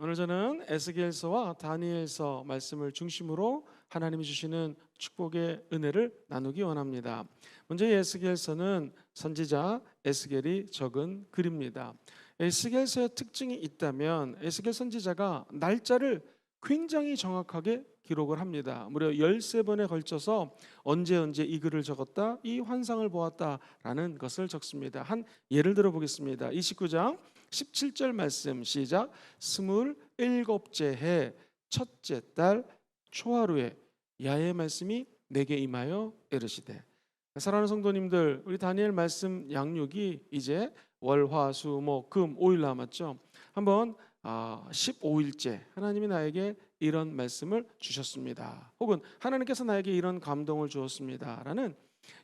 오늘 저는 에스겔서와 다니엘서 말씀을 중심으로 하나님이 주시는 축복의 은혜를 나누기 원합니다. 먼저 이 에스겔서는 선지자 에스겔이 적은 글입니다. 에스겔서의 특징이 있다면 에스겔 선지자가 날짜를 굉장히 정확하게 기록을 합니다. 무려 13번에 걸쳐서 언제 이 글을 적었다, 이 환상을 보았다라는 것을 적습니다. 한 예를 들어 보겠습니다. 29장 17절 말씀 시작. 27째 해 첫째 달 초하루에 야의 말씀이 내게 임하여 이르시되. 사랑하는 성도님들, 우리 다니엘 말씀 양육이 이제 월, 화, 수, 목, 금 5일 남았죠. 한번 15일째 하나님이 나에게 이런 말씀을 주셨습니다. 혹은 하나님께서 나에게 이런 감동을 주었습니다 라는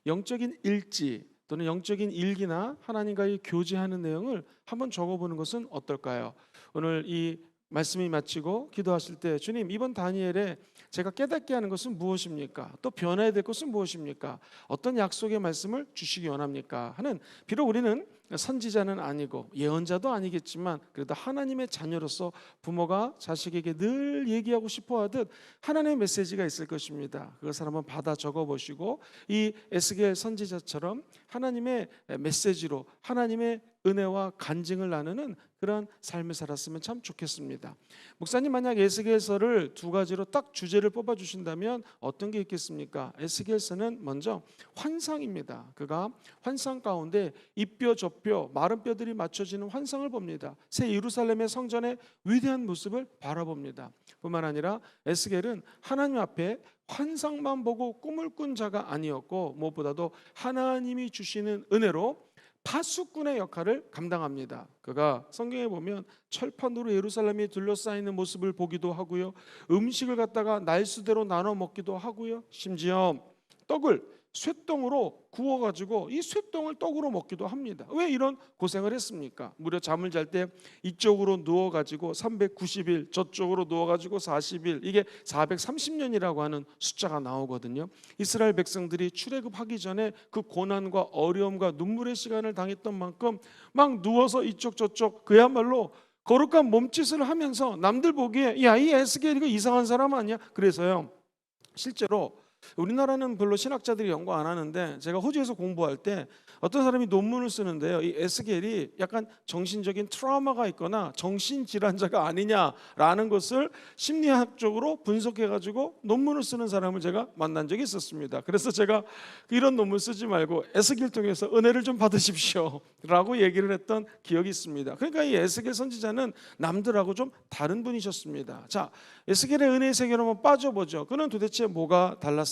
영적인 일지 또는 영적인 일기나 하나님과의 교제하는 내용을 한번 적어보는 것은 어떨까요? 오늘 이 말씀이 마치고 기도하실 때 주님, 이번 다니엘에 제가 깨닫게 하는 것은 무엇입니까? 또 변해야 될 것은 무엇입니까? 어떤 약속의 말씀을 주시기 원합니까? 하는, 비록 우리는 선지자는 아니고 예언자도 아니겠지만 그래도 하나님의 자녀로서 부모가 자식에게 늘 얘기하고 싶어 하듯 하나님의 메시지가 있을 것입니다. 그것을 한번 받아 적어보시고 이 에스겔 선지자처럼 하나님의 메시지로 하나님의 은혜와 간증을 나누는 그런 삶을 살았으면 참 좋겠습니다. 목사님, 만약 에스겔서를 두 가지로 딱 주제를 뽑아주신다면 어떤 게 있겠습니까? 에스겔서는 먼저 환상입니다. 그가 환상 가운데 이뼈 저뼈 마른 뼈들이 맞춰지는 환상을 봅니다. 새 예루살렘의 성전의 위대한 모습을 바라봅니다. 뿐만 아니라 에스겔은 하나님 앞에 환상만 보고 꿈을 꾼 자가 아니었고 무엇보다도 하나님이 주시는 은혜로 파수꾼의 역할을 감당합니다. 그가 성경에 보면 철판으로 예루살렘이 둘러싸이는 모습을 보기도 하고요, 음식을 갖다가 날수대로 나눠 먹기도 하고요, 심지어 떡을 쇠똥으로 구워가지고 이 쇠똥을 떡으로 먹기도 합니다. 왜 이런 고생을 했습니까? 무려 잠을 잘 때 이쪽으로 누워가지고 390일, 저쪽으로 누워가지고 40일, 이게 430년이라고 하는 숫자가 나오거든요. 이스라엘 백성들이 출애굽하기 전에 그 고난과 어려움과 눈물의 시간을 당했던 만큼 막 누워서 이쪽 저쪽 그야말로 거룩한 몸짓을 하면서 남들 보기에 야, 이 에스겔 이거 이상한 사람 아니야? 그래서요, 실제로 우리나라는 별로 신학자들이 연구 안 하는데 제가 호주에서 공부할 때 어떤 사람이 논문을 쓰는데요, 이 에스겔이 약간 정신적인 트라우마가 있거나 정신질환자가 아니냐라는 것을 심리학적으로 분석해가지고 논문을 쓰는 사람을 제가 만난 적이 있었습니다. 그래서 제가 이런 논문 쓰지 말고 에스겔 통해서 은혜를 좀 받으십시오 라고 얘기를 했던 기억이 있습니다. 그러니까 이 에스겔 선지자는 남들하고 좀 다른 분이셨습니다. 자, 에스겔의 은혜의 세계로 한번 빠져보죠. 그는 도대체 뭐가 달랐을까요?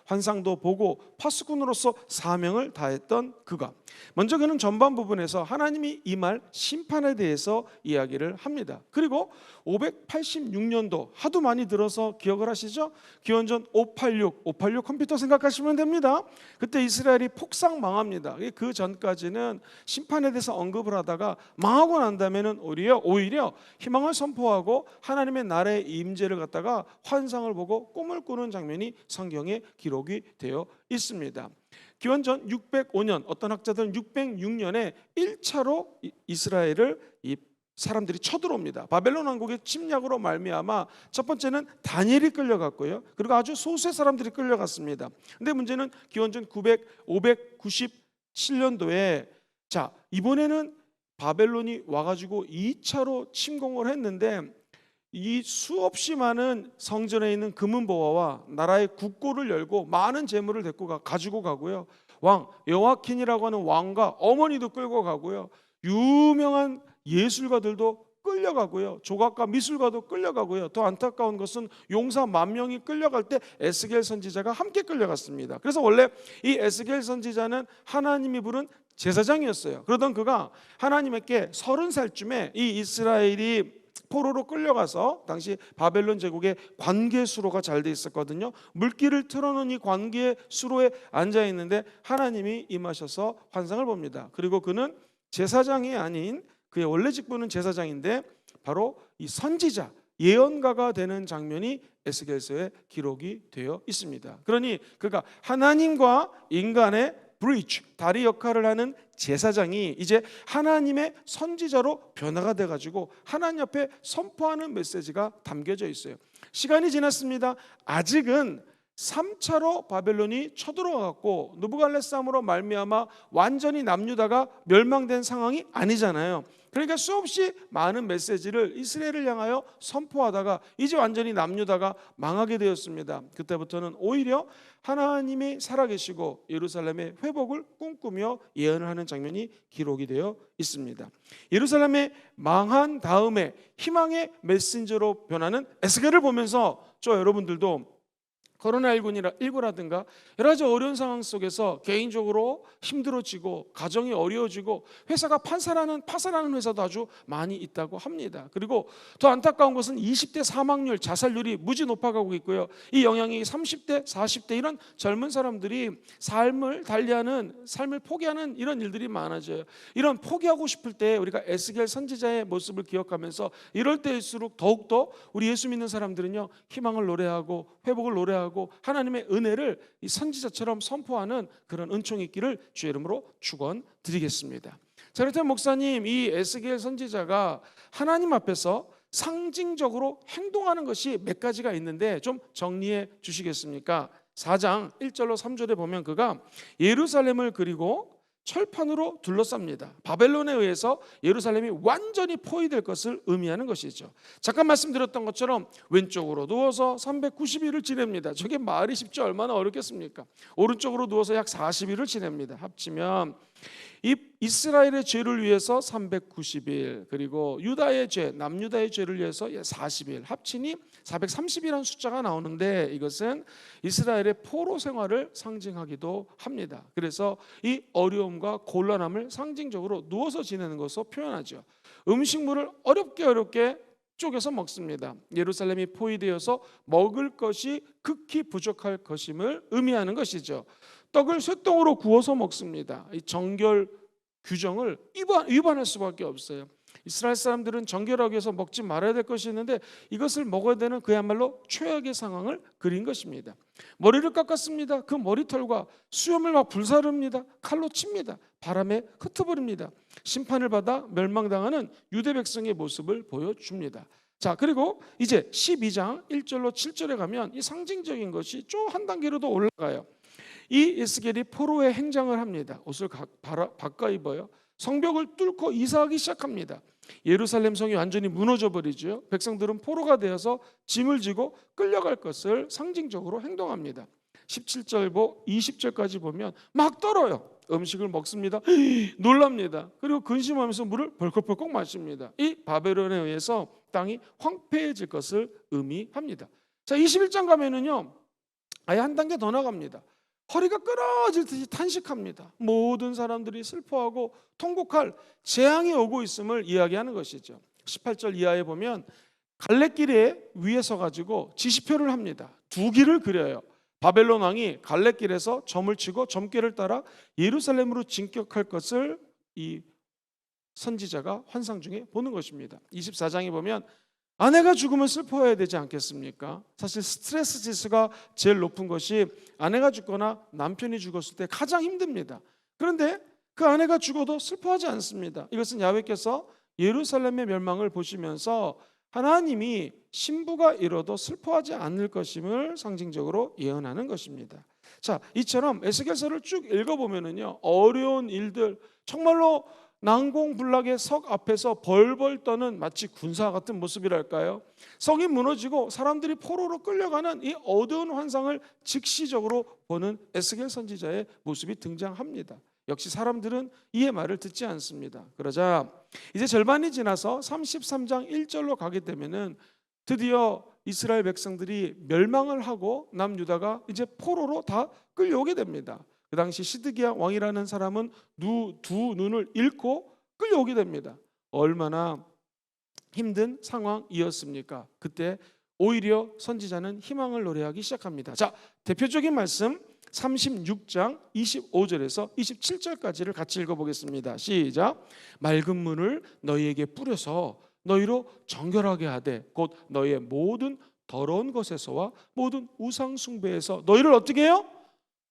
환상도 보고 파수꾼으로서 사명을 다했던 그가, 먼저 그는 전반 부분에서 하나님이 임할 심판에 대해서 이야기를 합니다. 그리고 586년도, 하도 많이 들어서 기억을 하시죠? 기원전 586 컴퓨터 생각하시면 됩니다. 그때 이스라엘이 폭삭 망합니다. 그 전까지는 심판에 대해서 언급을 하다가 망하고 난 다음에는 오히려 희망을 선포하고 하나님의 나라의 임재를 갖다가 환상을 보고 꿈을 꾸는 장면이 성경에 기록이 되어 있습니다. 기원전 605년, 어떤 학자들은 606년에 1차로 이스라엘을 이 사람들이 쳐들어옵니다. 바벨론 왕국의 침략으로 말미암아 첫 번째는 다니엘이 끌려갔고요, 그리고 아주 소수의 사람들이 끌려갔습니다. 근데 문제는 기원전 597년도에 자, 이번에는 바벨론이 와가지고 2차로 침공을 했는데 이 수없이 많은 성전에 있는 금은보화와 나라의 국고를 열고 많은 재물을 가지고 가고요, 왕 여호와킨이라고 하는 왕과 어머니도 끌고 가고요, 유명한 예술가들도 끌려가고요, 조각가 미술가도 끌려가고요, 더 안타까운 것은 용사 10,000명이 끌려갈 때 에스겔 선지자가 함께 끌려갔습니다. 그래서 원래 이 에스겔 선지자는 하나님이 부른 제사장이었어요. 그러던 그가 하나님께 30살쯤에 이 이스라엘이 포로로 끌려가서, 당시 바벨론 제국의 관계 수로가 잘 돼 있었거든요. 물길을 틀어놓은 이 관계 수로에 앉아 있는데 하나님이 임하셔서 환상을 봅니다. 그리고 그는 제사장이 아닌, 그의 원래 직분은 제사장인데 바로 이 선지자, 예언가가 되는 장면이 에스겔서에 기록이 되어 있습니다. 그러니 그가 하나님과 인간의 브리지, 다리 역할을 하는 제사장이 이제 하나님의 선지자로 변화가 돼가지고 하나님 앞에 선포하는 메시지가 담겨져 있어요. 시간이 지났습니다. 아직은 3차로 바벨론이 쳐들어갔고 느부갓네살으로 말미암아 완전히 남유다가 멸망된 상황이 아니잖아요. 그러니까 수없이 많은 메시지를 이스라엘을 향하여 선포하다가 이제 완전히 남유다가 망하게 되었습니다. 그때부터는 오히려 하나님이 살아계시고 예루살렘의 회복을 꿈꾸며 예언을 하는 장면이 기록이 되어 있습니다. 예루살렘의 망한 다음에 희망의 메신저로 변하는 에스겔을 보면서 저 여러분들도 코로나19라든가 여러 가지 어려운 상황 속에서 개인적으로 힘들어지고 가정이 어려워지고 회사가 파산하는 회사도 아주 많이 있다고 합니다. 그리고 더 안타까운 것은 20대 사망률, 자살률이 무지 높아가고 있고요. 이 영향이 30대, 40대 이런 젊은 사람들이 삶을 달리하는, 삶을 포기하는 이런 일들이 많아져요. 이런 포기하고 싶을 때 우리가 에스겔 선지자의 모습을 기억하면서 이럴 때일수록 더욱더 우리 예수 믿는 사람들은요, 희망을 노래하고 회복을 노래하고 하나님의 은혜를 이 선지자처럼 선포하는 그런 은총이 있기를 주의 이름으로 축원드리겠습니다. 자, 그렇다면 목사님, 이 에스겔 선지자가 하나님 앞에서 상징적으로 행동하는 것이 몇 가지가 있는데 좀 정리해 주시겠습니까? 4장 1절로 3절에 보면 그가 예루살렘을 그리고 철판으로 둘러쌉니다. 바벨론에 의해서 예루살렘이 완전히 포위될 것을 의미하는 것이죠. 잠깐 말씀드렸던 것처럼 왼쪽으로 누워서 390일을 지냅니다. 저게 말이 쉽지 얼마나 어렵겠습니까? 오른쪽으로 누워서 약 40일을 지냅니다. 합치면 이 이스라엘의 죄를 위해서 390일, 그리고 유다의 죄, 남유다의 죄를 위해서 40일, 합치니 430이라는 숫자가 나오는데 이것은 이스라엘의 포로 생활을 상징하기도 합니다. 그래서 이 어려움과 곤란함을 상징적으로 누워서 지내는 것으로 표현하죠. 음식물을 어렵게 쪼개서 먹습니다. 예루살렘이 포위되어서 먹을 것이 극히 부족할 것임을 의미하는 것이죠. 떡을 쇠떡으로 구워서 먹습니다. 이 정결 규정을 위반할 수밖에 없어요. 이스라엘 사람들은 정결하기 위해서 먹지 말아야 될 것이 있는데 이것을 먹어야 되는 그야말로 최악의 상황을 그린 것입니다. 머리를 깎았습니다. 그 머리털과 수염을 막 불사릅니다. 칼로 칩니다. 바람에 흩어버립니다. 심판을 받아 멸망당하는 유대 백성의 모습을 보여줍니다. 자, 그리고 이제 12장 1절로 7절에 가면 이 상징적인 것이 좀 한 단계로 더 올라가요. 이 에스겔이 포로의 행장을 합니다. 옷을 바꿔 입어요. 성벽을 뚫고 이사하기 시작합니다. 예루살렘 성이 완전히 무너져 버리죠. 백성들은 포로가 되어서 짐을 지고 끌려갈 것을 상징적으로 행동합니다. 17절부터 20절까지 보면 막 떨어요. 음식을 먹습니다. 놀랍니다. 그리고 근심하면서 물을 벌컥벌컥 마십니다. 이 바벨론에 의해서 땅이 황폐해질 것을 의미합니다. 자, 21장 가면은요, 아예 한 단계 더 나갑니다. 허리가 끊어질 듯이 탄식합니다. 모든 사람들이 슬퍼하고 통곡할 재앙이 오고 있음을 이야기하는 것이죠. 18절 이하에 보면 갈래길에 위에 서가지고 지시표를 합니다. 두 길을 그려요. 바벨론 왕이 갈래길에서 점을 치고 점괘를 따라 예루살렘으로 진격할 것을 이 선지자가 환상 중에 보는 것입니다. 24장에 보면 아내가 죽으면 슬퍼해야 되지 않겠습니까? 사실 스트레스 지수가 제일 높은 것이 아내가 죽거나 남편이 죽었을 때 가장 힘듭니다. 그런데 그 아내가 죽어도 슬퍼하지 않습니다. 이것은 야훼께서 예루살렘의 멸망을 보시면서 하나님이 신부가 잃어도 슬퍼하지 않을 것임을 상징적으로 예언하는 것입니다. 자, 이처럼 에스겔서를 쭉 읽어보면은요, 어려운 일들, 정말로 난공불락의 석 앞에서 벌벌 떠는 마치 군사 같은 모습이랄까요? 성이 무너지고 사람들이 포로로 끌려가는 이 어두운 환상을 즉시적으로 보는 에스겔 선지자의 모습이 등장합니다. 역시 사람들은 이의 말을 듣지 않습니다. 그러자 이제 절반이 지나서 33장 1절로 가게 되면은 드디어 이스라엘 백성들이 멸망을 하고 남유다가 이제 포로로 다 끌려오게 됩니다. 그 당시 시드기야 왕이라는 사람은 두 눈을 잃고 끌려오게 됩니다. 얼마나 힘든 상황이었습니까? 그때 오히려 선지자는 희망을 노래하기 시작합니다. 자, 대표적인 말씀 36장 25절에서 27절까지를 같이 읽어보겠습니다. 시작. 맑은 물을 너희에게 뿌려서 너희로 정결하게 하되 곧 너희의 모든 더러운 것에서와 모든 우상 숭배에서 너희를 어떻게 해요?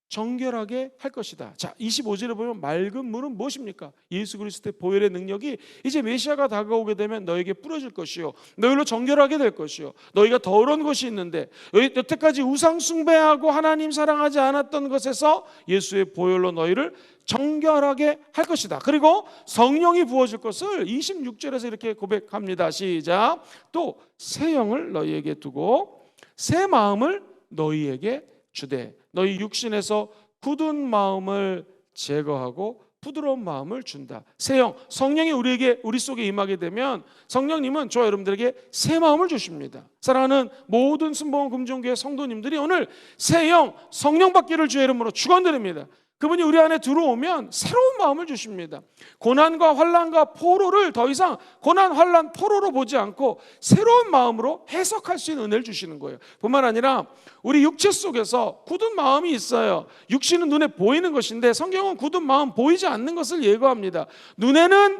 정결하게 할 것이다. 자, 25절에 보면 맑은 물은 무엇입니까? 예수 그리스도의 보혈의 능력이 이제 메시아가 다가오게 되면 너에게 뿌려질 것이요, 너희로 정결하게 될 것이요, 너희가 더러운 것이 있는데 여태까지 우상 숭배하고 하나님 사랑하지 않았던 것에서 예수의 보혈로 너희를 정결하게 할 것이다. 그리고 성령이 부어질 것을 26절에서 이렇게 고백합니다. 시작. 또 새 영을 너희에게 두고 새 마음을 너희에게 주되 너희 육신에서 굳은 마음을 제거하고 부드러운 마음을 준다. 새 영, 성령이 우리 속에 임하게 되면 성령님은 저와 여러분들에게 새 마음을 주십니다. 사랑하는 모든 순복음 금종교회 성도님들이 오늘 새 영, 성령 받기를 주의 이름으로 축원드립니다. 그분이 우리 안에 들어오면 새로운 마음을 주십니다. 고난과 환난과 포로를 더 이상 고난, 환난, 포로로 보지 않고 새로운 마음으로 해석할 수 있는 은혜를 주시는 거예요. 뿐만 아니라 우리 육체 속에서 굳은 마음이 있어요. 육신은 눈에 보이는 것인데 성경은 굳은 마음, 보이지 않는 것을 예고합니다. 눈에는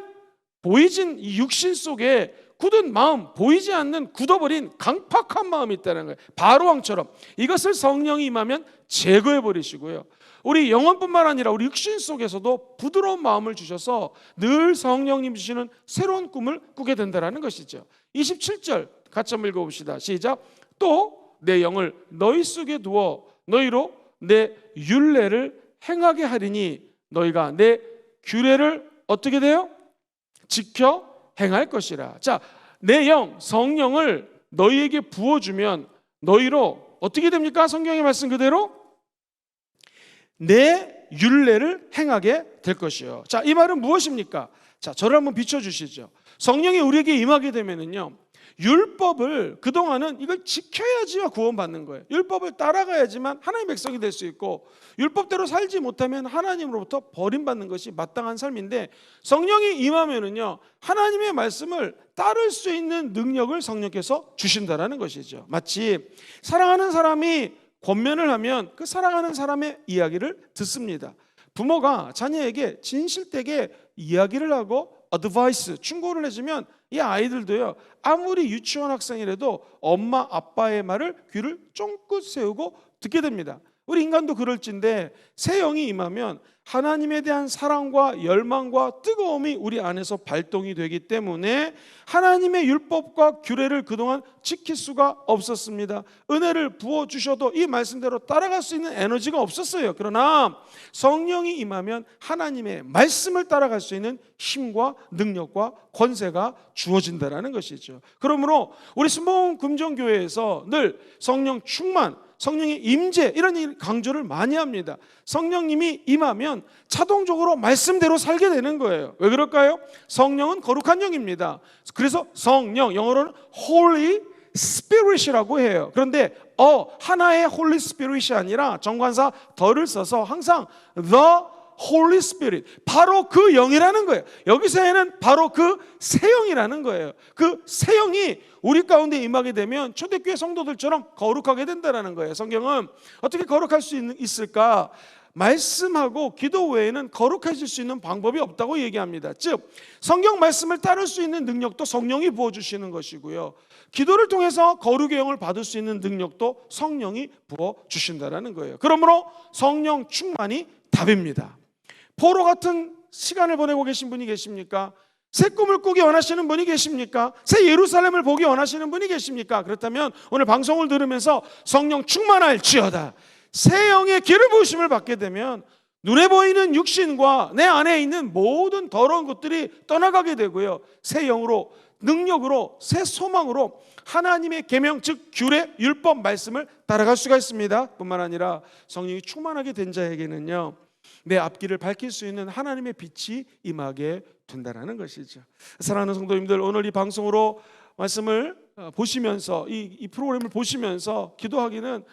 보이진 이 육신 속에 굳은 마음, 보이지 않는 굳어버린 강팍한 마음이 있다는 거예요. 바로왕처럼. 이것을 성령이 임하면 제거해 버리시고요, 우리 영혼뿐만 아니라 우리 육신 속에서도 부드러운 마음을 주셔서 늘 성령님 주시는 새로운 꿈을 꾸게 된다는 것이죠. 27절 같이 한번 읽어봅시다. 시작. 또 내 영을 너희 속에 두어 너희로 내 율례를 행하게 하리니 너희가 내 규례를 어떻게 돼요? 지켜 행할 것이라. 자, 내 영, 성령을 너희에게 부어주면 너희로 어떻게 됩니까? 성경의 말씀 그대로 내 율례를 행하게 될 것이요. 자, 이 말은 무엇입니까? 자, 저를 한번 비춰주시죠. 성령이 우리에게 임하게 되면은요, 율법을 그동안은 이걸 지켜야지만 구원받는 거예요. 율법을 따라가야지만 하나님의 백성이 될 수 있고, 율법대로 살지 못하면 하나님으로부터 버림받는 것이 마땅한 삶인데, 성령이 임하면은요, 하나님의 말씀을 따를 수 있는 능력을 성령께서 주신다라는 것이죠. 마치 사랑하는 사람이 권면을 하면 그 사랑하는 사람의 이야기를 듣습니다. 부모가 자녀에게 진실되게 이야기를 하고 어드바이스, 충고를 해주면 이 아이들도요, 아무리 유치원 학생이라도 엄마 아빠의 말을 귀를 쫑긋 세우고 듣게 됩니다. 우리 인간도 그럴진데 새 영이 임하면 하나님에 대한 사랑과 열망과 뜨거움이 우리 안에서 발동이 되기 때문에 하나님의 율법과 규례를 그동안 지킬 수가 없었습니다. 은혜를 부어주셔도 이 말씀대로 따라갈 수 있는 에너지가 없었어요. 그러나 성령이 임하면 하나님의 말씀을 따라갈 수 있는 힘과 능력과 권세가 주어진다는 것이죠. 그러므로 우리 순복음 금정교회에서 늘 성령 충만, 성령의 임재, 이런 강조를 많이 합니다. 성령님이 임하면 자동적으로 말씀대로 살게 되는 거예요. 왜 그럴까요? 성령은 거룩한 영입니다. 그래서 성령, 영어로는 Holy Spirit이라고 해요. 그런데 하나의 Holy Spirit이 아니라 정관사 더를 써서 항상 The Holy Spirit, 바로 그 영이라는 거예요. 여기서는 바로 그 새 영이라는 거예요. 그 새 영이 우리 가운데 임하게 되면 초대교회 성도들처럼 거룩하게 된다는 거예요. 성경은 어떻게 거룩할 수 있을까? 말씀하고 기도 외에는 거룩해질 수 있는 방법이 없다고 얘기합니다. 즉, 성경 말씀을 따를 수 있는 능력도 성령이 부어주시는 것이고요, 기도를 통해서 거룩의 영을 받을 수 있는 능력도 성령이 부어주신다는 거예요. 그러므로 성령 충만이 답입니다. 포로 같은 시간을 보내고 계신 분이 계십니까? 새 꿈을 꾸기 원하시는 분이 계십니까? 새 예루살렘을 보기 원하시는 분이 계십니까? 그렇다면 오늘 방송을 들으면서 성령 충만할지어다, 새 영의 기름 부으심을 받게 되면 눈에 보이는 육신과 내 안에 있는 모든 더러운 것들이 떠나가게 되고요, 새 영으로, 능력으로, 새 소망으로 하나님의 계명, 즉 규례, 율법 말씀을 따라갈 수가 있습니다. 뿐만 아니라 성령이 충만하게 된 자에게는요, 내 앞길을 밝힐 수 있는 하나님의 빛이 임하게 된다는 것이죠. 사랑하는 성도님들, 오늘 이 방송으로 말씀을 보시면서 이 프로그램을 보시면서 기도하기는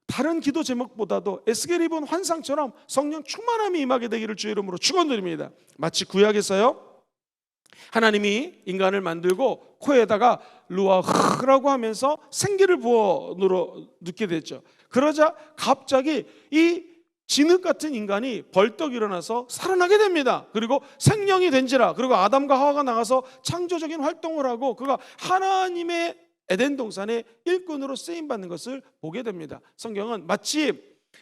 다른 기도 제목보다도 에스겔이 본 환상처럼 성령 충만함이 임하게 되기를 주의 이름으로 축원드립니다. 마치 구약에서요, 하나님이 인간을 만들고 코에다가 루아흐라고 하면서 생기를 부어 넣게 됐죠. 그러자 갑자기 이 진흙 같은 인간이 벌떡 일어나서 살아나게 됩니다. 그리고 생명이 된지라, 그리고 아담과 하와가 나가서 창조적인 활동을 하고 그가 하나님의 에덴 동산의 일꾼으로 쓰임받는 것을 보게 됩니다. 성경은 마치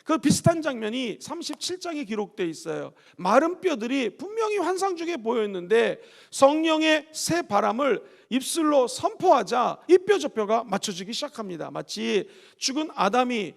그 비슷한 장면이 37장에 기록되어 있어요. 마른 뼈들이 분명히 환상 중에 보였는데 성령의 새 바람을 입술로 선포하자 이 뼈 저 뼈가 맞춰지기 시작합니다. 마치 죽은 아담이,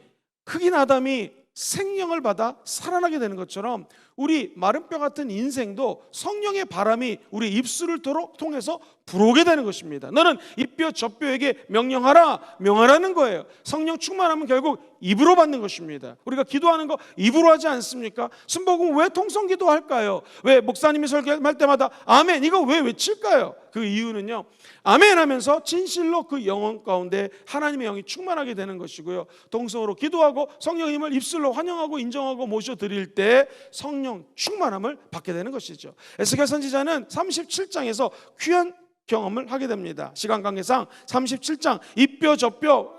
흑인 아담이 생명을 받아 살아나게 되는 것처럼 우리 마른 뼈 같은 인생도 성령의 바람이 우리 입술을 통해서 불어오게 되는 것입니다. 너는 이 뼈 저 뼈에게 명령하라, 명하라는 거예요. 성령 충만하면 결국 입으로 받는 것입니다. 우리가 기도하는 거 입으로 하지 않습니까? 순복음 왜 통성 기도할까요? 왜 목사님이 설교할 때마다 아멘 이거 왜 외칠까요? 그 이유는요, 아멘 하면서 진실로 그 영혼 가운데 하나님의 영이 충만하게 되는 것이고요, 동성으로 기도하고 성령님을 입술로 환영하고 인정하고 모셔드릴 때 성령 충만함을 받게 되는 것이죠. 에스겔 선지자는 37장에서 귀한 경험을 하게 됩니다. 시간 관계상 37장 이 뼈 저 뼈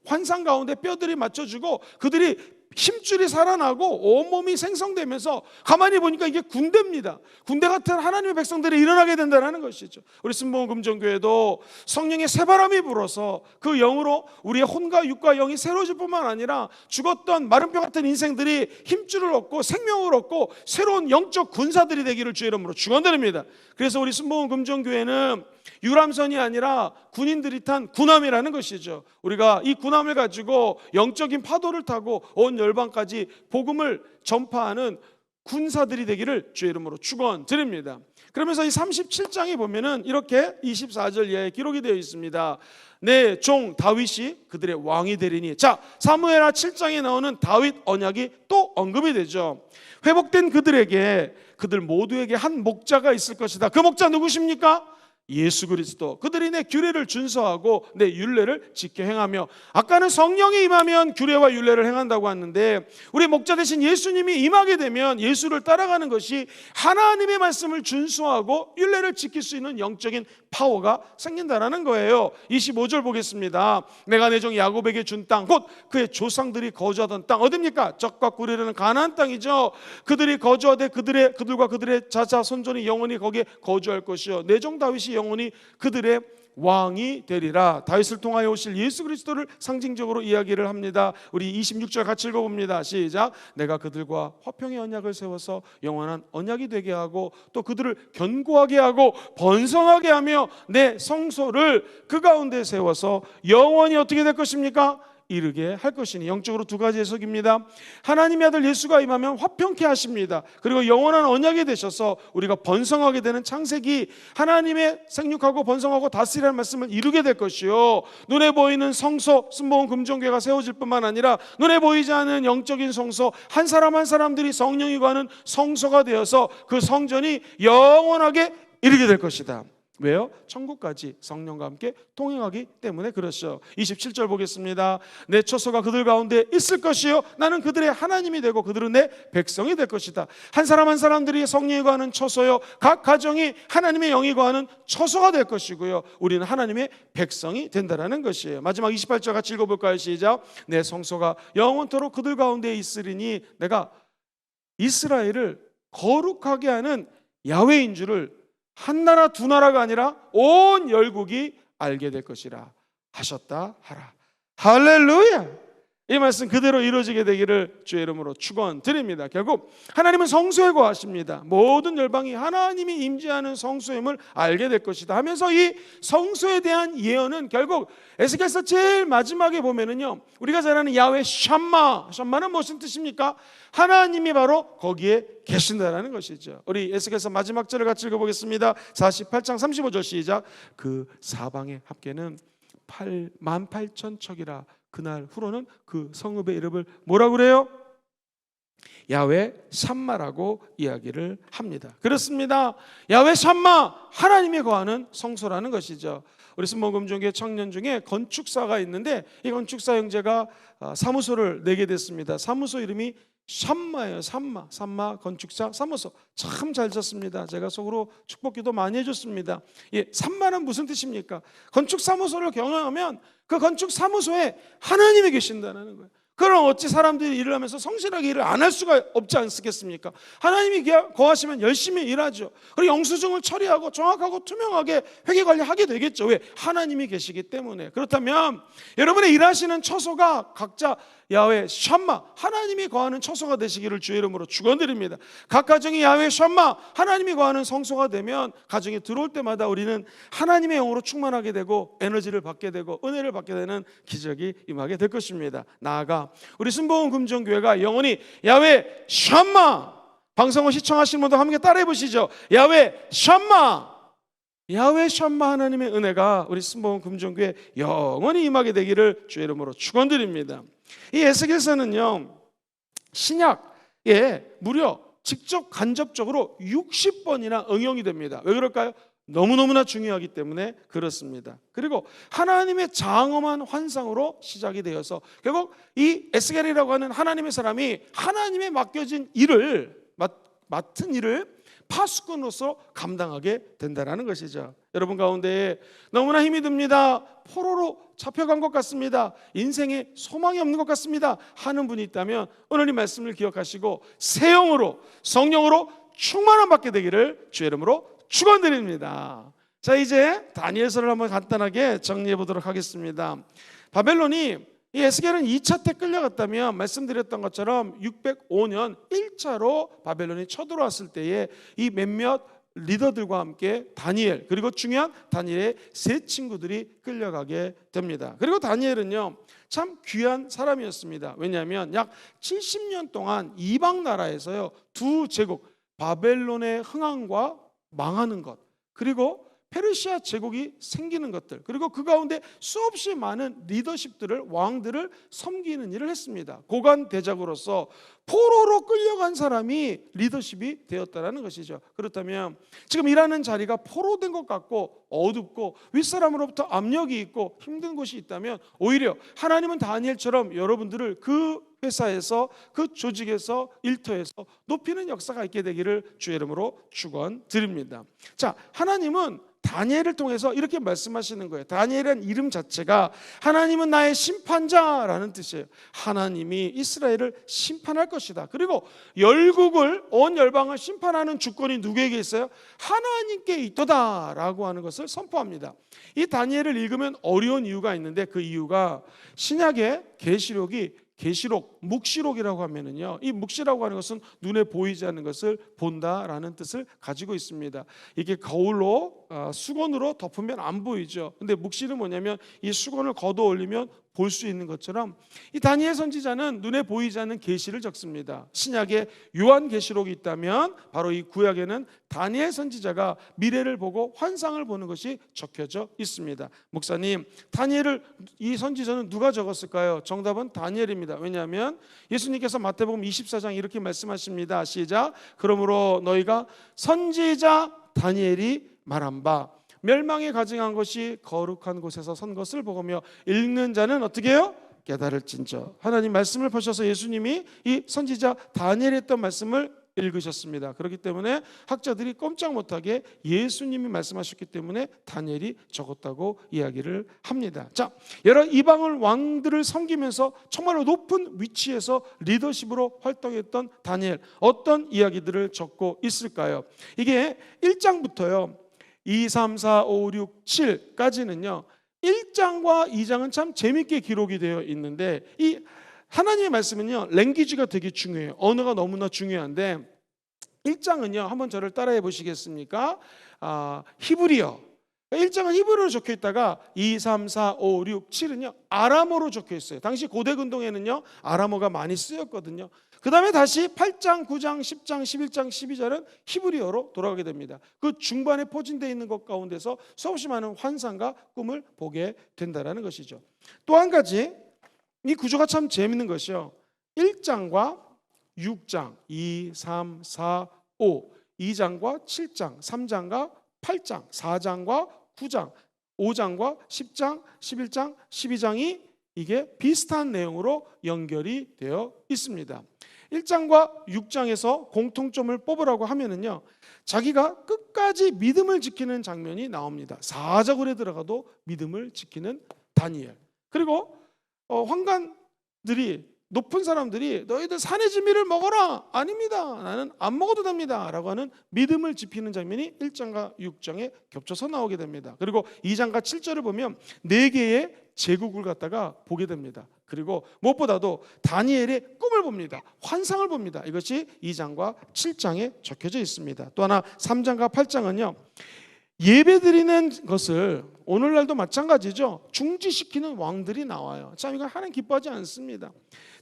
환상 가운데 뼈들이 맞춰주고 그들이 힘줄이 살아나고 온몸이 생성되면서 가만히 보니까 이게 군대입니다. 군대 같은 하나님의 백성들이 일어나게 된다는 것이죠. 우리 순복음 금정교회도 성령의 새바람이 불어서 그 영으로 우리의 혼과 육과 영이 새로워질 뿐만 아니라 죽었던 마른 뼈 같은 인생들이 힘줄을 얻고 생명을 얻고 새로운 영적 군사들이 되기를 주의 이름으로 축원드립니다. 그래서 우리 순복음 금정교회는 유람선이 아니라 군인들이 탄 군함이라는 것이죠. 우리가 이 군함을 가지고 영적인 파도를 타고 온 열방까지 복음을 전파하는 군사들이 되기를 주의 이름으로 축원드립니다. 그러면서 이 37장에 보면은 이렇게 24절 이하에 기록이 되어 있습니다. 내 종 다윗이 그들의 왕이 되리니. 자, 사무엘하 7장에 나오는 다윗 언약이 또 언급이 되죠. 회복된 그들에게, 그들 모두에게 한 목자가 있을 것이다. 그 목자 누구십니까? 예수 그리스도. 그들이 내 규례를 준守하고 내 율례를 지켜 행하며. 아까는 성령이 임하면 규례와 율례를 행한다고 하는데 우리 목자 되신 예수님이 임하게 되면 예수를 따라가는 것이 하나님의 말씀을 준守하고 율례를 지킬 수 있는 영적인 파워가 생긴다라는 거예요. 25절 보겠습니다. 내가 내 종 야곱에게 준 땅, 곧 그의 조상들이 거주하던 땅, 어딥니까? 적과 꿀이라는 가나안 땅이죠. 그들이 거주하되 그들과 그들의 자자 손손이 영원히 거기에 거주할 것이요, 내 종 다윗이 영원히 그들의 왕이 되리라. 다윗을 통하여 오실 예수 그리스도를 상징적으로 이야기를 합니다. 우리 26절 같이 읽어봅니다. 시작. 내가 그들과 화평의 언약을 세워서 영원한 언약이 되게 하고 또 그들을 견고하게 하고 번성하게 하며 내 성소를 그 가운데 세워서 영원히 어떻게 될 것입니까? 이르게 할 것이니. 영적으로 두 가지 해석입니다. 하나님의 아들 예수가 임하면 화평케 하십니다. 그리고 영원한 언약이 되셔서 우리가 번성하게 되는 창세기, 하나님의 생육하고 번성하고 다스리라는 말씀을 이루게 될 것이요, 눈에 보이는 성소 순복음 금종교회가 세워질 뿐만 아니라 눈에 보이지 않는 영적인 성소, 한 사람 한 사람들이 성령이 거하는 성소가 되어서 그 성전이 영원하게 이르게 될 것이다. 왜요? 천국까지 성령과 함께 동행하기 때문에 그렇죠. 27절 보겠습니다. 내 처소가 그들 가운데 있을 것이요, 나는 그들의 하나님이 되고 그들은 내 백성이 될 것이다. 한 사람 한 사람들이 성령이 거하는 처소요, 각 가정이 하나님의 영이 거하는 처소가 될 것이고요, 우리는 하나님의 백성이 된다라는 것이에요. 마지막 28절 같이 읽어볼까요? 시작. 내 성소가 영원토록 그들 가운데 있으리니 내가 이스라엘을 거룩하게 하는 야훼인 줄을 한 나라 두 나라가 아니라 온 열국이 알게 될 것이라 하셨다 하라. 할렐루야. 이 말씀 그대로 이루어지게 되기를 주의 이름으로 축원드립니다. 결국 하나님은 성소에 거하십니다. 모든 열방이 하나님이 임재하는 성소임을 알게 될 것이다 하면서 이 성소에 대한 예언은 결국 에스겔서 제일 마지막에 보면은요, 우리가 잘 아는 야훼 샴마는 무슨 뜻입니까? 하나님이 바로 거기에 계신다라는 것이죠. 우리 에스겔서 마지막 절을 같이 읽어보겠습니다. 48장 35절 시작. 그 사방의 합계는 18,000척이라. 그날 후로는 그 성읍의 이름을 뭐라고 그래요? 야훼 샴마라고 이야기를 합니다. 그렇습니다. 야훼 샴마, 하나님이 거하는 성소라는 것이죠. 우리 순복음 금종교회 청년 중에 건축사가 있는데 이 건축사 형제가 사무소를 내게 됐습니다. 사무소 이름이 샴마예요. 샴마 건축사 사무소. 참 잘 졌습니다. 제가 속으로 축복기도 많이 해줬습니다. 예, 샴마는 무슨 뜻입니까? 건축 사무소를 경영하면 그 건축 사무소에 하나님이 계신다는 거예요. 그럼 어찌 사람들이 일을 하면서 성실하게 일을 안 할 수가 없지 않겠습니까? 하나님이 거하시면 열심히 일하죠. 그리고 영수증을 처리하고 정확하고 투명하게 회계 관리하게 되겠죠. 왜? 하나님이 계시기 때문에. 그렇다면 여러분의 일하시는 처소가 각자 야훼 샴마, 하나님이 거하는 처소가 되시기를 주의 이름으로 축원드립니다. 각 가정이 야훼 샴마, 하나님이 거하는 성소가 되면 가정에 들어올 때마다 우리는 하나님의 영으로 충만하게 되고 에너지를 받게 되고 은혜를 받게 되는 기적이 임하게 될 것입니다. 나아가 우리 순복음 금정교회가 영원히 야훼 샴마, 방송을 시청하시는 분들 함께 따라해 보시죠. 야훼 샴마, 야훼 샴마, 하나님의 은혜가 우리 순복음 금정교회 영원히 임하게 되기를 주의 이름으로 축원드립니다. 이 에스겔서는요, 신약에 무려 직접 간접적으로 60번이나 응용이 됩니다. 왜 그럴까요? 너무너무나 중요하기 때문에 그렇습니다. 그리고 하나님의 장엄한 환상으로 시작이 되어서 결국 이 에스겔이라고 하는 하나님의 사람이 하나님의 맡겨진 일을 맡은 일을 파수꾼으로서 감당하게 된다는 것이죠. 여러분 가운데 너무나 힘이 듭니다. 포로로 잡혀간 것 같습니다. 인생에 소망이 없는 것 같습니다 하는 분이 있다면 오늘 이 말씀을 기억하시고 새 영으로 성령으로 충만함 받게 되기를 주의 이름으로 축원드립니다. 자, 이제 다니엘서를 한번 간단하게 정리해 보도록 하겠습니다. 바벨론이 이 에스겔은 2차 때 끌려갔다면 말씀드렸던 것처럼 605년 1차로 바벨론이 쳐들어왔을 때에 이 몇몇 리더들과 함께 다니엘, 그리고 중요한 다니엘의 세 친구들이 끌려가게 됩니다. 그리고 다니엘은요, 참 귀한 사람이었습니다. 왜냐하면 약 70년 동안 이방 나라에서요, 두 제국 바벨론의 흥황과 망하는 것, 그리고 페르시아 제국이 생기는 것들, 그리고 그 가운데 수없이 많은 리더십들을, 왕들을 섬기는 일을 했습니다. 고관 대작으로서 포로로 끌려간 사람이 리더십이 되었다는 것이죠. 그렇다면 지금 일하는 자리가 포로된 것 같고 어둡고 윗사람으로부터 압력이 있고 힘든 곳이 있다면 오히려 하나님은 다니엘처럼 여러분들을 그 회사에서, 그 조직에서, 일터에서 높이는 역사가 있게 되기를 주의 이름으로 축원드립니다. 자, 하나님은 다니엘을 통해서 이렇게 말씀하시는 거예요. 다니엘이라는 이름 자체가 하나님은 나의 심판자라는 뜻이에요. 하나님이 이스라엘을 심판할 것이다. 그리고 열국을, 온 열방을 심판하는 주권이 누구에게 있어요? 하나님께 있도다라고 하는 것을 선포합니다. 이 다니엘을 읽으면 어려운 이유가 있는데 그 이유가 신약의 계시록, 묵시록이라고 하면은요, 이 묵시라고 하는 것은 눈에 보이지 않는 것을 본다라는 뜻을 가지고 있습니다. 이게 거울로 수건으로 덮으면 안 보이죠. 근데 묵시는 뭐냐면 이 수건을 걷어 올리면 볼 수 있는 것처럼 이 다니엘 선지자는 눈에 보이지 않는 계시를 적습니다. 신약에 요한계시록이 있다면 바로 이 구약에는 다니엘 선지자가 미래를 보고 환상을 보는 것이 적혀져 있습니다. 목사님, 다니엘을, 이 선지자는 누가 적었을까요? 정답은 다니엘입니다. 왜냐하면 예수님께서 마태복음 24장 이렇게 말씀하십니다. 시작. 그러므로 너희가 선지자 다니엘이 말한 바 멸망에 가증한 것이 거룩한 곳에서 선 것을 보며 읽는 자는 어떻게 해요? 깨달을진저. 하나님 말씀을 보셔서 예수님이 이 선지자 다니엘이 했던 말씀을 읽으셨습니다. 그렇기 때문에 학자들이 꼼짝 못하게 예수님이 말씀하셨기 때문에 다니엘이 적었다고 이야기를 합니다. 자, 여러 이방을 왕들을 섬기면서 정말로 높은 위치에서 리더십으로 활동했던 다니엘, 어떤 이야기들을 적고 있을까요? 이게 1장부터요 2, 3, 4, 5, 6, 7까지는요 1장과 2장은 참 재밌게 기록이 되어 있는데 이 하나님의 말씀은요 랭귀지가 되게 중요해요. 언어가 너무나 중요한데 1장은요 한번 저를 따라해 보시겠습니까? 히브리어. 1장은 히브리어로 적혀 있다가 2, 3, 4, 5, 6, 7은요 아람어로 적혀 있어요. 당시 고대 근동에는요 아람어가 많이 쓰였거든요. 그 다음에 다시 8장, 9장, 10장, 11장, 12절은 히브리어로 돌아가게 됩니다. 그 중반에 포진되어 있는 것 가운데서 수없이 많은 환상과 꿈을 보게 된다는 것이죠. 또 한 가지 이 구조가 참 재밌는 것이요 1장과 6장, 2, 3, 4, 5 2장과 7장, 3장과 8장, 4장과 9장, 5장과 10장, 11장, 12장이 이게 비슷한 내용으로 연결이 되어 있습니다. 1장과 6장에서 공통점을 뽑으라고 하면은요 자기가 끝까지 믿음을 지키는 장면이 나옵니다. 사자굴에 들어가도 믿음을 지키는 다니엘. 그리고 황관들이 높은 사람들이 너희들 산의 진미를 먹어라. 아닙니다. 나는 안 먹어도 됩니다. 라고 하는 믿음을 지피는 장면이 1장과 6장에 겹쳐서 나오게 됩니다. 그리고 2장과 7절을 보면 4개의 제국을 갖다가 보게 됩니다. 그리고 무엇보다도 다니엘의 꿈을 봅니다. 환상을 봅니다. 이것이 2장과 7장에 적혀져 있습니다. 또 하나 3장과 8장은요, 예배드리는 것을 오늘날도 마찬가지죠. 중지시키는 왕들이 나와요. 참 이거 하나님 기뻐하지 않습니다.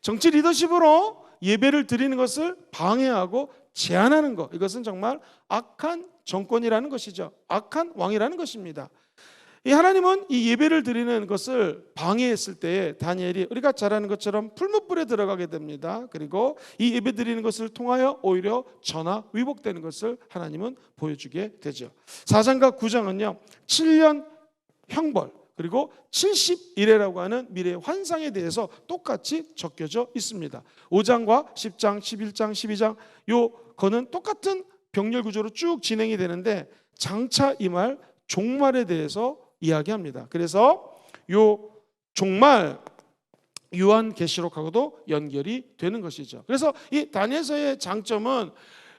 정치 리더십으로 예배를 드리는 것을 방해하고 제한하는 것, 이것은 정말 악한 정권이라는 것이죠. 악한 왕이라는 것입니다. 이 하나님은 이 예배를 드리는 것을 방해했을 때에 다니엘이 우리가 잘 아는 것처럼 풀무불에 들어가게 됩니다. 그리고 이 예배 드리는 것을 통하여 오히려 전하 위복되는 것을 하나님은 보여주게 되죠. 4장과 9장은요 7년 형벌 그리고 70일이라고 하는 미래의 환상에 대해서 똑같이 적혀져 있습니다. 5장과 10장, 11장, 12장 요거는 똑같은 병렬 구조로 쭉 진행이 되는데 장차 임할 종말에 대해서 이야기합니다. 그래서 요 종말 요한계시록하고도 연결이 되는 것이죠. 그래서 이 다니엘서의 장점은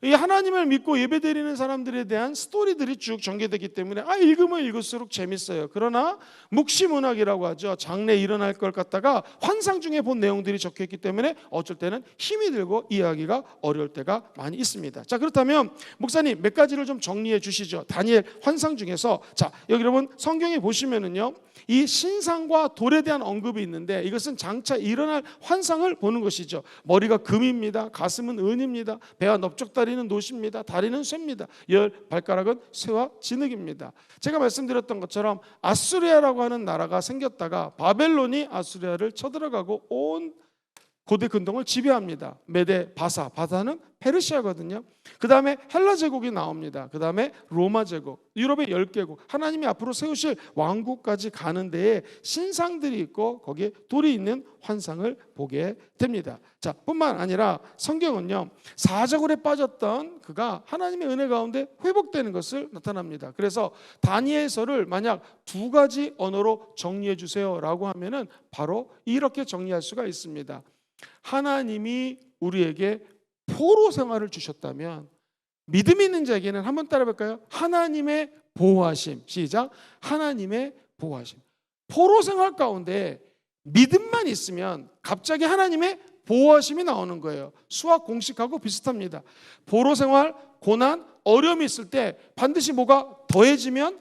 이 하나님을 믿고 예배드리는 사람들에 대한 스토리들이 쭉 전개되기 때문에 읽으면 읽을수록 재밌어요. 그러나 묵시문학이라고 하죠. 장래에 일어날 걸 갖다가 환상 중에 본 내용들이 적혀있기 때문에 어쩔 때는 힘이 들고 이해하기가 어려울 때가 많이 있습니다. 자, 그렇다면 목사님 몇 가지를 좀 정리해 주시죠. 다니엘 환상 중에서 자, 여기 여러분 성경에 보시면은요 이 신상과 돌에 대한 언급이 있는데 이것은 장차 일어날 환상을 보는 것이죠. 머리가 금입니다. 가슴은 은입니다. 배와 넓적다리는 노십니다. 다리는 쇠입니다. 열 발가락은 쇠와 진흙입니다. 제가 말씀드렸던 것처럼 아수리아라고 하는 나라가 생겼다가 바벨론이 아수리아를 쳐들어가고 온 고대 근동을 지배합니다. 메데 바사, 바사는 페르시아거든요. 그 다음에 헬라 제국이 나옵니다. 그 다음에 로마 제국, 유럽의 10개국, 하나님이 앞으로 세우실 왕국까지 가는 데에 신상들이 있고 거기에 돌이 있는 환상을 보게 됩니다. 자, 뿐만 아니라 성경은요 사자굴에 빠졌던 그가 하나님의 은혜 가운데 회복되는 것을 나타납니다. 그래서 다니엘서를 만약 2가지 언어로 정리해 주세요 라고 하면은 바로 이렇게 정리할 수가 있습니다. 하나님이 우리에게 포로 생활을 주셨다면 믿음 있는 자에게는 한번 따라 볼까요? 하나님의 보호하심. 시작. 하나님의 보호하심. 포로 생활 가운데 믿음만 있으면 갑자기 하나님의 보호하심이 나오는 거예요. 수학 공식하고 비슷합니다. 포로 생활, 고난, 어려움이 있을 때 반드시 뭐가 더해지면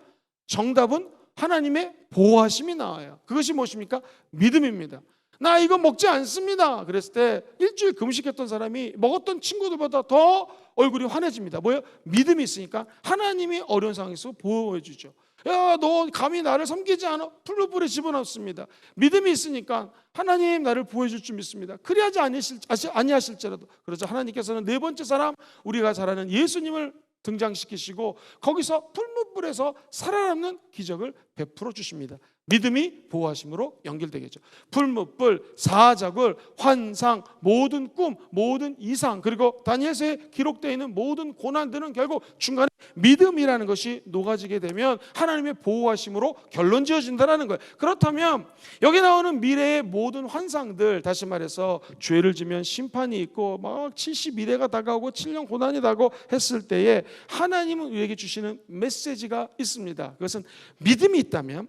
정답은 하나님의 보호하심이 나와요. 그것이 무엇입니까? 믿음입니다. 나 이거 먹지 않습니다. 그랬을 때 일주일 금식했던 사람이 먹었던 친구들보다 더 얼굴이 환해집니다. 뭐예요? 믿음이 있으니까 하나님이 어려운 상황에서 보호해 주죠. 야, 너 감히 나를 섬기지 않아? 풀무불에 집어넣습니다. 믿음이 있으니까 하나님 나를 보호해 줄 줄 믿습니다. 그리하지 아니하실지라도. 그래서 하나님께서는 4번째 사람 우리가 잘 아는 예수님을 등장시키시고 거기서 풀무불에서 살아남는 기적을 베풀어 주십니다. 믿음이 보호하심으로 연결되겠죠. 풀무불, 사자굴, 환상, 모든 꿈, 모든 이상 그리고 다니엘서에 기록되어 있는 모든 고난들은 결국 중간에 믿음이라는 것이 녹아지게 되면 하나님의 보호하심으로 결론 지어진다는 거예요. 그렇다면 여기 나오는 미래의 모든 환상들, 다시 말해서 죄를 지면 심판이 있고 막 72대가 다가오고 7년 고난이 다가오고 했을 때에 하나님은 우리에게 주시는 메시지가 있습니다. 그것은 믿음이 있다면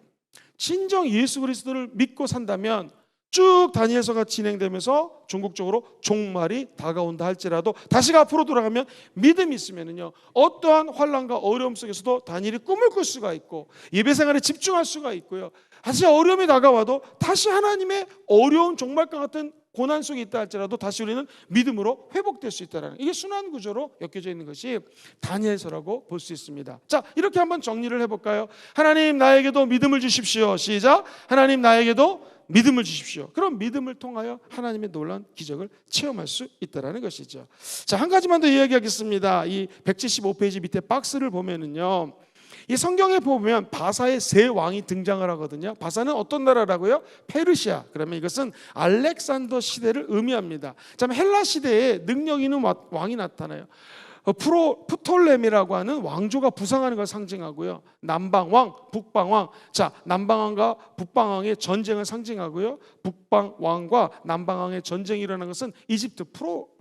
진정 예수 그리스도를 믿고 산다면 쭉 다니엘서가 진행되면서 종국적으로 종말이 다가온다 할지라도 다시가 앞으로 돌아가면 믿음이 있으면요 어떠한 환난과 어려움 속에서도 다니엘이 꿈을 꿀 수가 있고 예배 생활에 집중할 수가 있고요. 다시 어려움이 다가와도 다시 하나님의 어려운 종말과 같은 고난 속에 있다 할지라도 다시 우리는 믿음으로 회복될 수 있다는 이게 순환 구조로 엮여져 있는 것이 다니엘서라고 볼 수 있습니다. 자, 이렇게 한번 정리를 해볼까요? 하나님 나에게도 믿음을 주십시오. 시작. 하나님 나에게도 믿음을 주십시오. 그럼 믿음을 통하여 하나님의 놀라운 기적을 체험할 수 있다는 것이죠. 자, 한 가지만 더 이야기하겠습니다. 이 175페이지 밑에 박스를 보면은요 이 성경에 보면 바사의 세 왕이 등장을 하거든요. 바사는 어떤 나라라고요? 페르시아. 그러면 이것은 알렉산더 시대를 의미합니다. 자, 헬라 시대에 능력 있는 왕이 나타나요. 프톨레미라고 하는 왕조가 부상하는 걸 상징하고요. 남방왕, 북방왕. 자, 남방왕과 북방왕의 전쟁을 상징하고요. 북방왕과 남방왕의 전쟁이 일어난 것은 이집트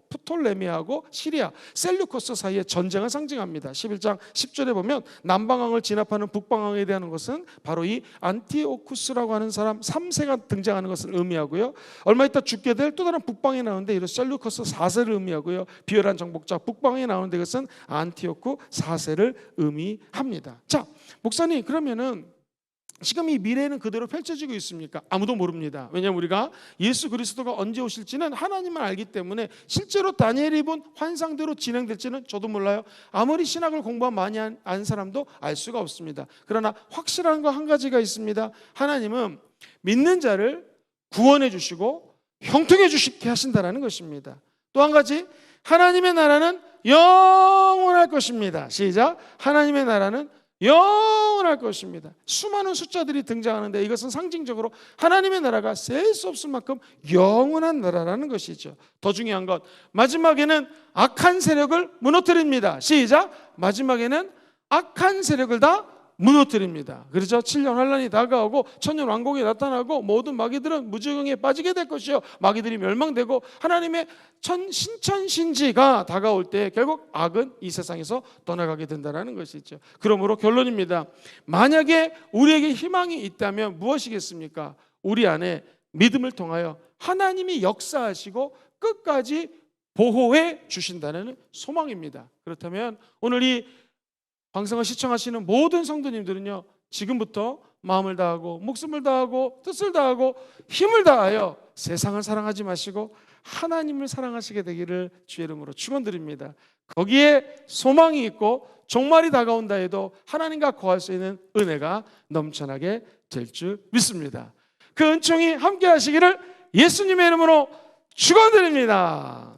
프톨레미하고 시리아 셀류커스 사이의 전쟁을 상징합니다. 11장 10절에 보면 남방왕을 진압하는 북방왕에 대한 것은 바로 이 안티오쿠스라고 하는 사람 3세가 등장하는 것을 의미하고요. 얼마 있다 죽게 될 또 다른 북방에 나오는데 이런 셀류커스 4세를 의미하고요. 비열한 정복자 북방에 나오는데 이것은 안티오쿠 4세를 의미합니다. 자, 목사님, 그러면은 지금 이 미래는 그대로 펼쳐지고 있습니까? 아무도 모릅니다. 왜냐하면 우리가 예수 그리스도가 언제 오실지는 하나님만 알기 때문에 실제로 다니엘이 본 환상대로 진행될지는 저도 몰라요. 아무리 신학을 공부 많이 한 사람도 알 수가 없습니다. 그러나 확실한 거 한 가지가 있습니다. 하나님은 믿는 자를 구원해 주시고 형통해 주시게 하신다는 것입니다. 또 한 가지, 하나님의 나라는 영원할 것입니다. 시작. 하나님의 나라는 영원할 것입니다. 수많은 숫자들이 등장하는데 이것은 상징적으로 하나님의 나라가 셀 수 없을 만큼 영원한 나라라는 것이죠. 더 중요한 것, 마지막에는 악한 세력을 무너뜨립니다. 시작. 마지막에는 악한 세력을 다 무너뜨립니다. 그렇죠? 7년 환란이 다가오고 천년 왕국이 나타나고 모든 마귀들은 무지경에 빠지게 될 것이요, 마귀들이 멸망되고 하나님의 신천신지가 다가올 때 결국 악은 이 세상에서 떠나가게 된다는 것이죠. 그러므로 결론입니다. 만약에 우리에게 희망이 있다면 무엇이겠습니까? 우리 안에 믿음을 통하여 하나님이 역사하시고 끝까지 보호해 주신다는 소망입니다. 그렇다면 오늘 이 방송을 시청하시는 모든 성도님들은요, 지금부터 마음을 다하고 목숨을 다하고 뜻을 다하고 힘을 다하여 세상을 사랑하지 마시고 하나님을 사랑하시게 되기를 주의 이름으로 축원드립니다. 거기에 소망이 있고 종말이 다가온다 해도 하나님과 거할 수 있는 은혜가 넘쳐나게 될 줄 믿습니다. 그 은총이 함께 하시기를 예수님의 이름으로 축원드립니다.